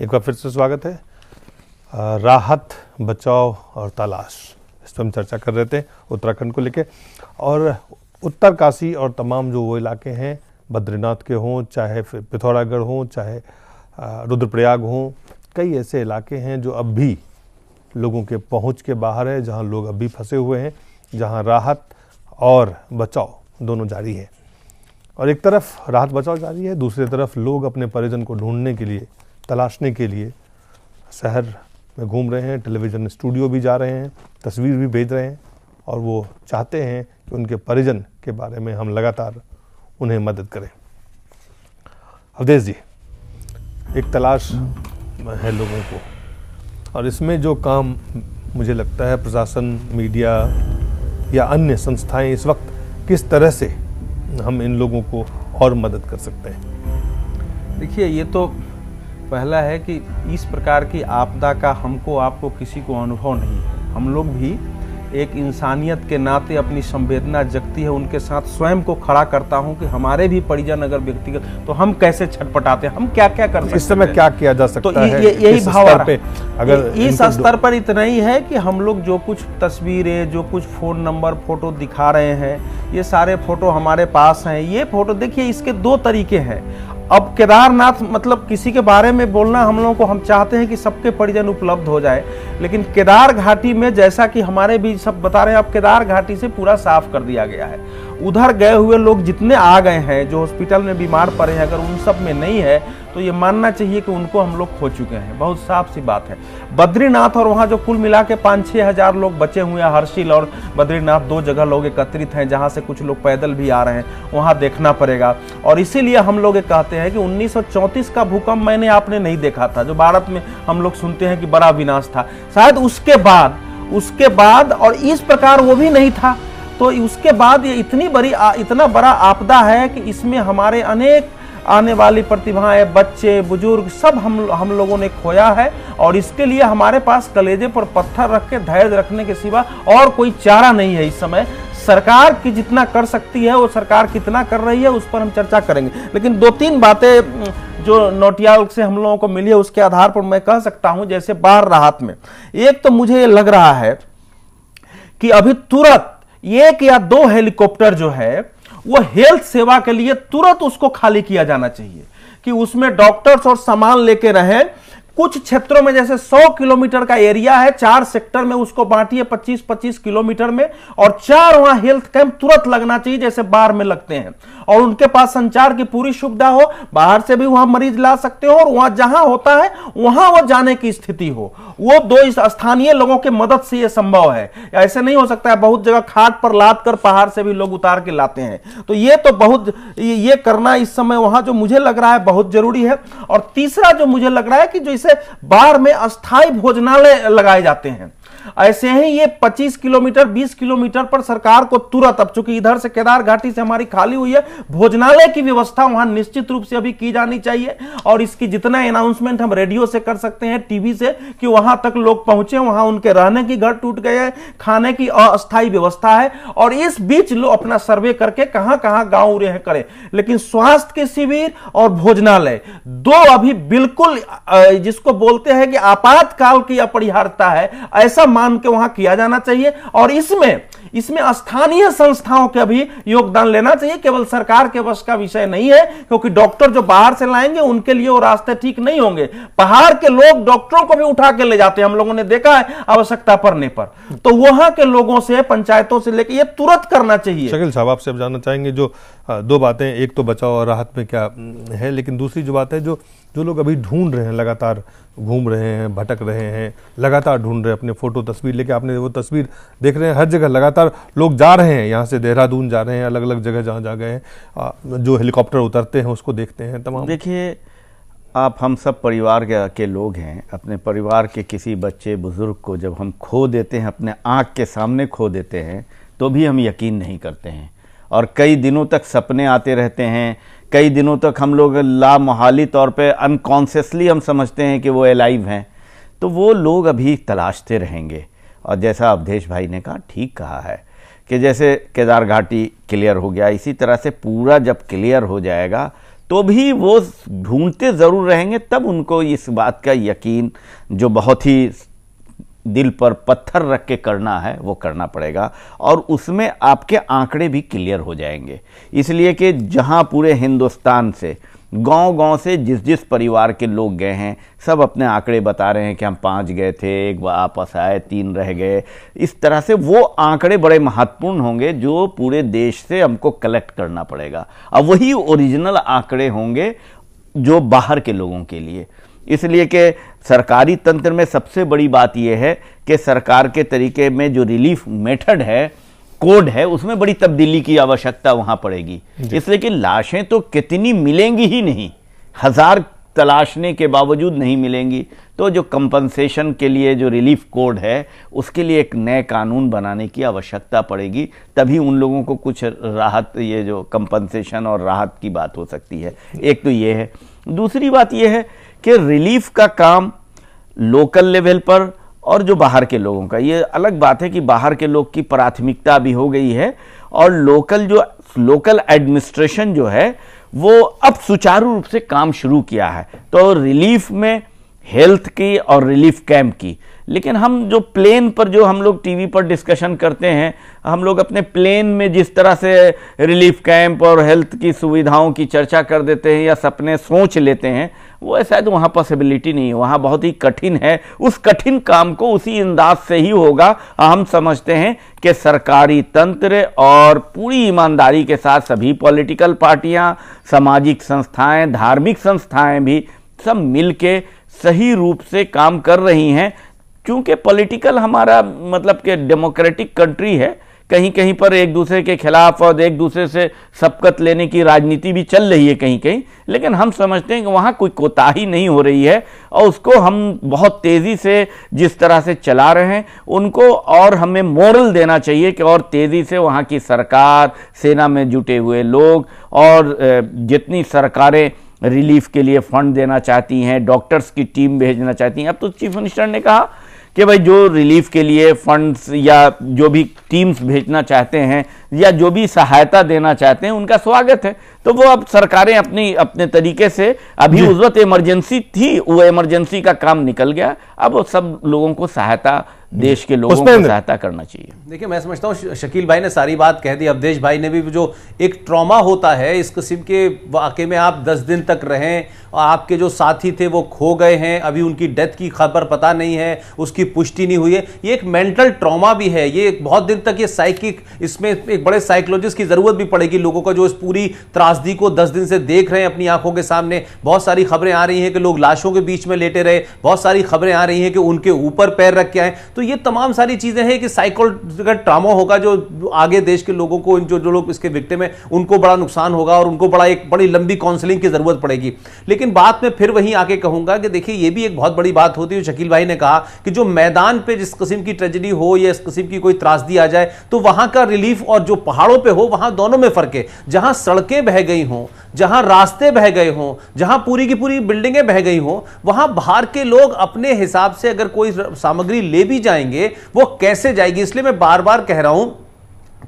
एक बार फिर से स्वागत है। राहत, बचाव और तलाश, इस पर हम चर्चा कर रहे थे उत्तराखंड को लेके। और उत्तरकाशी और तमाम जो वो इलाके हैं, बद्रीनाथ के हों, चाहे फिर पिथौरागढ़ हों, चाहे रुद्रप्रयाग हों, कई ऐसे इलाके हैं जो अब भी लोगों के पहुंच के बाहर है, जहां लोग अभी फंसे हुए हैं, जहां राहत और बचाव दोनों जारी है। और एक तरफ राहत बचाव जारी है, दूसरी तरफ लोग अपने परिजन को ढूंढने के लिए, तलाशने के लिए शहर में घूम रहे हैं, टेलीविज़न स्टूडियो भी जा रहे हैं, तस्वीर भी भेज रहे हैं और वो चाहते हैं कि उनके परिजन के बारे में हम लगातार उन्हें मदद करें। अवधेश जी, एक तलाश है लोगों को, और इसमें जो काम मुझे लगता है प्रशासन, मीडिया या अन्य संस्थाएं इस वक्त किस तरह से हम इन लोगों को और मदद कर सकते हैं? देखिए, ये तो पहला है कि इस प्रकार की आपदा का हमको आपको किसी को अनुभव नहीं है। हम लोग भी एक इंसानियत के नाते अपनी संवेदना जगती है, उनके साथ स्वयं को खड़ा करता हूं कि हमारे भी परिजन अगर व्यक्तिगत, तो हम कैसे छटपटाते हैं, हम क्या क्या कर सकते हैं, इस समय क्या किया जा सकता तो है? यही भाव अगर इस स्तर पर इतना ही है कि हम लोग जो कुछ तस्वीरें, जो कुछ फ़ोन नंबर, फोटो दिखा रहे हैं, ये सारे फोटो हमारे पास हैं। ये फोटो देखिए, इसके दो तरीके हैं। अब केदारनाथ, मतलब किसी के बारे में बोलना हम लोगों को, हम चाहते हैं कि सबके परिजन उपलब्ध हो जाए, लेकिन केदार घाटी में जैसा कि हमारे भी सब बता रहे हैं, अब केदार घाटी से पूरा साफ कर दिया गया है। उधर गए हुए लोग जितने आ गए हैं, जो हॉस्पिटल में बीमार पड़े हैं, अगर उन सब में नहीं है तो ये मानना चाहिए कि उनको हम लोग खो चुके हैं। बहुत साफ सी बात है। बद्रीनाथ और वहाँ जो कुल मिला के 5-6 हज़ार लोग बचे हुए हैं, हर्षिल और बद्रीनाथ दो जगह लोग एकत्रित हैं, जहाँ से कुछ लोग पैदल भी आ रहे हैं, वहाँ देखना पड़ेगा। और इसीलिए हम लोग ये कहते हैं कि 1934 का भूकंप मैंने आपने नहीं देखा था, जो भारत में हम लोग सुनते हैं कि बड़ा विनाश था, शायद उसके बाद और इस प्रकार वो भी नहीं था। तो उसके बाद ये इतना बड़ा आपदा है कि इसमें हमारे अनेक आने वाली प्रतिभाएं, बच्चे, बुजुर्ग, सब हम लोगों ने खोया है। और इसके लिए हमारे पास कलेजे पर पत्थर रख के धैर्य रखने के सिवा और कोई चारा नहीं है। इस समय सरकार की जितना कर सकती है, वो सरकार कितना कर रही है, उस पर हम चर्चा करेंगे। लेकिन 2-3 बातें जो नौटियाल से हम लोगों को मिली है, उसके आधार पर मैं कह सकता हूं, जैसे बाढ़ राहत में एक तो मुझे लग रहा है कि अभी तुरंत 1 या 2 हेलीकॉप्टर जो है वो हेल्थ सेवा के लिए तुरंत उसको खाली किया जाना चाहिए, कि उसमें डॉक्टर्स और सामान लेके रहें। कुछ क्षेत्रों में जैसे 100 किलोमीटर का एरिया है, 4 सेक्टर में उसको बांटिए 25-25 किलोमीटर में, और 4 वहां हेल्थ कैंप तुरंत लगना चाहिए, जैसे बाढ़ में लगते हैं। और उनके पास संचार की पूरी सुविधा हो, बाहर से भी वहां मरीज ला सकते हो, और वहां जहां होता है वहां वो जाने की स्थिति हो। वो 2 स्थानीय लोगों के मदद से ये संभव है। ऐसे नहीं हो सकता है, बहुत जगह खाट पर लाद कर पहाड़ से भी लोग उतार के लाते हैं। तो ये तो बहुत ये करना इस समय वहां जो मुझे लग रहा है बहुत जरूरी है। और तीसरा जो मुझे लग रहा है कि जो इसे बाढ़ में अस्थायी भोजनालय लगाए जाते हैं, ऐसे ही ये 25 किलोमीटर 20 किलोमीटर पर सरकार को तुरंत, अब चूंकि इधर से केदार घाटी से हमारी खाली हुई है, भोजनालय की व्यवस्था वहां निश्चित रूप से अभी की जानी चाहिए। और इसकी जितना अनाउंसमेंट हम रेडियो से कर सकते हैं, टीवी से, कि वहां तक लोग पहुंचे, वहां उनके रहने की घर टूट गए हैं, खाने की अस्थायी व्यवस्था है। और इस बीच लोग अपना सर्वे करके कहां कहां गांव उड़े हैं करें। लेकिन स्वास्थ्य के शिविर और भोजनालय 2 अभी बिल्कुल जिसको बोलते हैं कि आपातकाल की अपरिहार्यता है, ऐसा मान के वहां किया जाना चाहिए। और इसमें स्थानीय संस्थाओं का भी योगदान लेना चाहिए, केवल सरकार के वश का विषय नहीं है, क्योंकि डॉक्टर जो बाहर से लाएंगे उनके लिए वो रास्ते ठीक नहीं होंगे। पहाड़ के लोग डॉक्टरों को भी उठा के ले जाते हैं, हम लोगों ने देखा है आवश्यकता पड़ने पर। तो वहां के लोगों से, पंचायतों से लेकर ये तुरंत करना चाहिए। शकील साहब, आपसे अब जानना चाहेंगे, जो 2 बातें, एक तो बचाव और राहत में क्या है, लेकिन दूसरी जो बात है, जो लोग अभी ढूंढ रहे हैं, लगातार घूम रहे हैं, भटक रहे हैं, लगातार ढूंढ रहे हैं, अपने फोटो तस्वीर लेके, आपने वो तस्वीर देख रहे हैं, हर जगह लगातार लोग जा रहे हैं, यहाँ से देहरादून जा रहे हैं, अलग अलग जगह जहाँ जा गए हैं, जो हेलीकॉप्टर उतरते हैं उसको देखते हैं तमाम। देखिए, आप हम सब परिवार के लोग हैं। अपने परिवार के किसी बच्चे बुजुर्ग को जब हम खो देते हैं, अपने आँख के सामने खो देते हैं, तो भी हम यकीन नहीं करते हैं, और कई दिनों तक सपने आते रहते हैं। कई दिनों तक हम लोग लामोहाली तौर पे अनकॉन्शियसली हम समझते हैं कि वो अलाइव हैं। तो वो लोग अभी तलाशते रहेंगे। और जैसा अवधेश भाई ने कहा, ठीक कहा है कि जैसे केदार घाटी क्लियर हो गया, इसी तरह से पूरा जब क्लियर हो जाएगा तो भी वो ढूंढते ज़रूर रहेंगे, तब उनको इस बात का यकीन जो बहुत ही दिल पर पत्थर रख के करना है वो करना पड़ेगा, और उसमें आपके आंकड़े भी क्लियर हो जाएंगे। इसलिए कि जहां पूरे हिंदुस्तान से गांव-गांव से जिस जिस परिवार के लोग गए हैं, सब अपने आंकड़े बता रहे हैं कि हम 5 गए थे, एक वापस आए, 3 रह गए। इस तरह से वो आंकड़े बड़े महत्वपूर्ण होंगे जो पूरे देश से हमको कलेक्ट करना पड़ेगा, और वही ओरिजिनल आंकड़े होंगे जो बाहर के लोगों के लिए। इसलिए कि सरकारी तंत्र में सबसे बड़ी बात यह है कि सरकार के तरीके में जो रिलीफ मेथड है, कोड है, उसमें बड़ी तब्दीली की आवश्यकता वहां पड़ेगी। इसलिए कि लाशें तो कितनी मिलेंगी ही नहीं, 1000 तलाशने के बावजूद नहीं मिलेंगी। तो जो कंपनसेशन के लिए जो रिलीफ कोड है, उसके लिए एक नए कानून बनाने की आवश्यकता पड़ेगी, तभी उन लोगों को कुछ राहत, ये जो कंपनसेशन और राहत की बात हो सकती है। एक तो ये है। दूसरी बात यह है कि रिलीफ का काम लोकल लेवल पर और जो बाहर के लोगों का, ये अलग बात है कि बाहर के लोग की प्राथमिकता भी हो गई है, और लोकल एडमिनिस्ट्रेशन जो है वो अब सुचारू रूप से काम शुरू किया है। तो रिलीफ में हेल्थ की और रिलीफ कैंप की, लेकिन हम जो प्लेन पर जो हम लोग टीवी पर डिस्कशन करते हैं, हम लोग अपने प्लेन में जिस तरह से रिलीफ कैंप और हेल्थ की सुविधाओं की चर्चा कर देते हैं या सपने सोच लेते हैं, वो शायद वहाँ पॉसिबिलिटी नहीं है, वहाँ बहुत ही कठिन है। उस कठिन काम को उसी अंदाज से ही होगा। हम समझते हैं कि सरकारी तंत्र और पूरी ईमानदारी के साथ सभी पॉलिटिकल पार्टियां, सामाजिक संस्थाएं, धार्मिक संस्थाएं भी सब मिलके सही रूप से काम कर रही हैं। क्योंकि पॉलिटिकल हमारा मतलब कि डेमोक्रेटिक कंट्री है, कहीं कहीं पर एक दूसरे के खिलाफ और एक दूसरे से सबकत लेने की राजनीति भी चल रही है कहीं कहीं, लेकिन हम समझते हैं कि वहाँ कोई कोताही नहीं हो रही है, और उसको हम बहुत तेज़ी से जिस तरह से चला रहे हैं उनको और हमें मोरल देना चाहिए कि और तेज़ी से वहाँ की सरकार, सेना में जुटे हुए लोग और जितनी सरकारें रिलीफ के लिए फंड देना चाहती हैं, डॉक्टर्स की टीम भेजना चाहती हैं। अब तो चीफ मिनिस्टर ने कहा कि भाई जो रिलीफ के लिए फंड्स या जो भी टीम्स भेजना चाहते हैं या जो भी सहायता देना चाहते हैं उनका स्वागत है। तो वो अब सरकारें अपने तरीके से, अभी उस वक्त इमरजेंसी थी, वो इमरजेंसी का काम निकल गया, अब वो सब लोगों को सहायता, देश के लोगों को सहायता करना चाहिए। देखिए, मैं समझता हूँ शकील भाई ने सारी बात कह दी। अवधेश भाई ने भी, जो एक ट्रॉमा होता है इस किस्म के वाकये में, आप 10 दिन तक रहें और आपके जो साथी थे वो खो गए हैं, अभी उनकी डेथ की खबर पता नहीं है, उसकी पुष्टि नहीं हुई है, ये एक मेंटल ट्रॉमा भी है। ये बहुत दिन तक ये साइकिक, इसमें एक बड़े साइकोलॉजिस्ट की जरूरत भी पड़ेगी लोगों का, जो इस पूरी त्रासदी को 10 दिन से देख रहे हैं अपनी आंखों के सामने। बहुत सारी खबरें आ रही हैं कि लोग लाशों के बीच में लेटे रहे, बहुत सारी खबरें आ रही हैं कि उनके ऊपर पैर रख के आए। तो ये तमाम सारी चीजें हैं कि साइकोलॉजिकल ट्रॉमा होगा, जो आगे देश के लोगों को, जो लोग इसके विक्टिम हैं उनको बड़ा नुकसान होगा और उनको बड़ी लंबी काउंसलिंग की जरूरत पड़ेगी। लेकिन बात में फिर वहीं आके कहूंगा कि देखिए, ये भी एक बहुत बड़ी बात होती है। शकील भाई ने कहा कि जो मैदान पे जिस किस्म की ट्रेजेडी हो या इस किस्म की कोई त्रासदी आ जाए तो वहां का रिलीफ और जो पहाड़ों पे हो, वहां दोनों में फर्क है। जहां सड़कें बह गई हों, जहां रास्ते बह गए हों, जहां पूरी की पूरी बिल्डिंगें बह गई हों, वहां बाहर के लोग अपने हिसाब से अगर कोई सामग्री ले भी जाएंगे, वो कैसे जाएगी। इसलिए मैं बार बार कह रहा हूं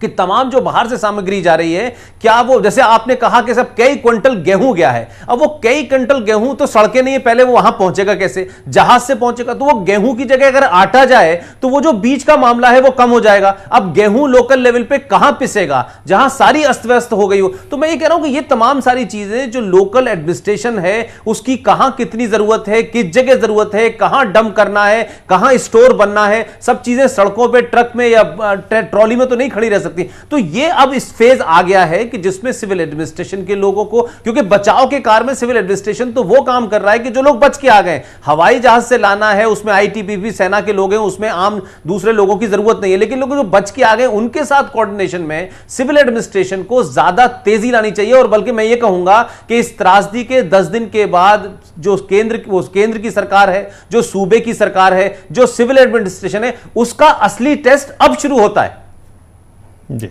कि तमाम जो बाहर से सामग्री जा रही है, क्या वो, जैसे आपने कहा कि सब कई क्विंटल गेहूं गया है, अब वो कई क्विंटल गेहूं तो सड़कें नहीं है, पहले वो वहां पहुंचेगा कैसे, जहाज से पहुंचेगा। तो वो गेहूं की जगह अगर आटा जाए तो वो जो बीच का मामला है वो कम हो जाएगा। अब गेहूं लोकल लेवल पे कहां पिसेगा जहां सारी अस्त व्यस्त हो गई हो। तो मैं ये कह रहा हूं कि ये तमाम सारी चीजें जो लोकल एडमिनिस्ट्रेशन है उसकी कहां कितनी जरूरत है, किस जगह जरूरत है, कहां डंप करना है, कहां स्टोर बनना है, सब चीजें सड़कों पर, ट्रक में या ट्रॉली में तो नहीं खड़ी सकती। तो ये अब इस फेज आ गया है कि जिसमें सिविल एडमिनिस्ट्रेशन के लोगों को, क्योंकि बचाव के कार्य में सिविल एडमिनिस्ट्रेशन तो वो काम कर रहा है कि जो लोग बच के आ गए, हवाई जहाज से लाना है, उसमें आईटीबीपी सेना के लोग हैं, उसमें आम दूसरे लोगों की जरूरत नहीं है। लेकिन लोग जो बच के आ गए उनके साथ कोऑर्डिनेशन में सिविल एडमिनिस्ट्रेशन को ज्यादा तेजी लानी चाहिए। और बल्कि मैं ये कहूंगा कि इस त्रासदी के 10 दिन के बाद जो केंद्र की सरकार है, जो सूबे की सरकार है, जो सिविल एडमिनिस्ट्रेशन है, उसका असली टेस्ट अब शुरू होता है। जी,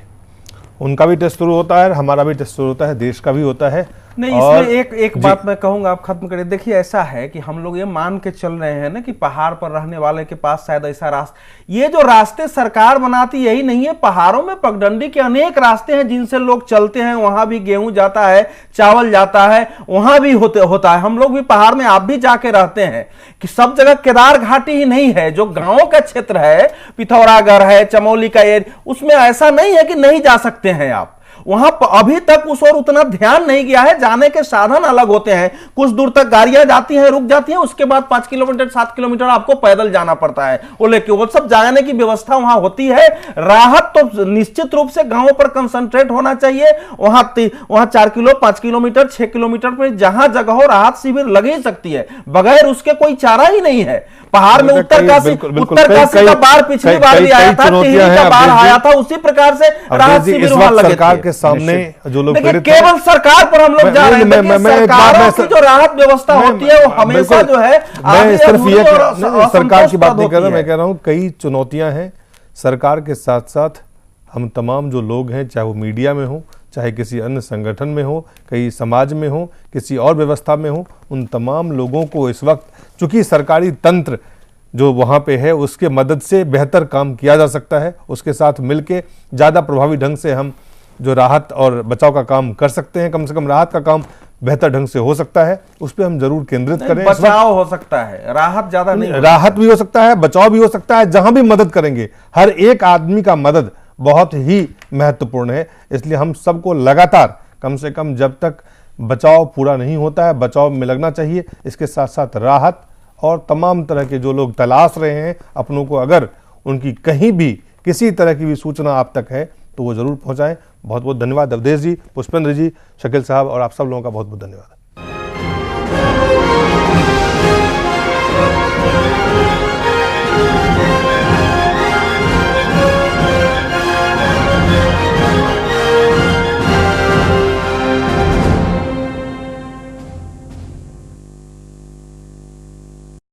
उनका भी टेस्ट शुरू होता है, हमारा भी टेस्ट शुरू होता है, देश का भी होता है। नहीं, इसमें एक बात मैं कहूंगा, आप खत्म करिए। देखिए ऐसा है कि हम लोग ये मान के चल रहे हैं ना कि पहाड़ पर रहने वाले के पास शायद ऐसा रास्ता, ये जो रास्ते सरकार बनाती यही नहीं है, पहाड़ों में पगडंडी के अनेक रास्ते हैं जिनसे लोग चलते हैं, वहां भी गेहूं जाता है, चावल जाता है, वहां भी होता है। हम लोग भी पहाड़ में आप भी जाके रहते हैं कि सब जगह केदार घाटी ही नहीं है, जो गांवों का क्षेत्र है, पिथौरागढ़ है, चमोली का एरिया, उसमें ऐसा नहीं है कि नहीं जा सकते हैं आप। वहां अभी तक उस ओर उतना ध्यान नहीं गया है, जाने के साधन अलग होते हैं, कुछ दूर तक गाड़ियां जाती हैं, रुक जाती हैं, उसके बाद 5 किलोमीटर 7 किलोमीटर आपको पैदल जाना पड़ता है, वो लेके वो सब जाने की व्यवस्था वहां होती है। राहत तो निश्चित रूप से गांवों पर कंसंट्रेट होना चाहिए, वहां 4 किलो 5 किलोमीटर 6 किलोमीटर पर जहां जगह हो राहत शिविर लग ही सकती है, बगैर उसके कोई चारा ही नहीं है। पहाड़ में उत्तरकाशी का बाढ़ पिछली बार भी आया था, टिहरी का बाढ़ आया था, उसी प्रकार से राहत शिविर वहां लगे सरकार के सामने जो लोग केवल सरकार पर हम लोग जा रहे हैं। सरकारों की जो राहत व्यवस्था होती है वो हमेशा जो है, मैं सिर्फ ये सरकार की बात नहीं कर रहा, मैं कह रहा हूं कई चुनौतियां हैं सरकार के साथ साथ हम तमाम जो लोग हैं, चाहे वो मीडिया में हो, चाहे किसी अन्य संगठन में हो, कहीं समाज में हो, किसी और व्यवस्था में हो, उन तमाम लोगों को इस वक्त चूंकि सरकारी तंत्र जो वहाँ पे है उसके मदद से बेहतर काम किया जा सकता है, उसके साथ मिलके ज़्यादा प्रभावी ढंग से हम जो राहत और बचाव का काम कर सकते हैं, कम से कम राहत का काम बेहतर ढंग से हो सकता है, उस पर हम जरूर केंद्रित करें। बचाव हो सकता है, राहत ज्यादा नहीं, राहत भी हो सकता है, बचाव भी हो सकता है। जहां भी मदद करेंगे, हर एक आदमी का मदद बहुत ही महत्वपूर्ण है, इसलिए हम सबको लगातार कम से कम जब तक बचाव पूरा नहीं होता है बचाव में लगना चाहिए। इसके साथ साथ राहत और तमाम तरह के जो लोग तलाश रहे हैं अपनों को, अगर उनकी कहीं भी किसी तरह की भी सूचना आप तक है तो वो जरूर पहुंचाएं। बहुत बहुत धन्यवाद अवधेश जी, पुष्पेंद्र जी, शकील साहब और आप सब लोगों का बहुत बहुत धन्यवाद।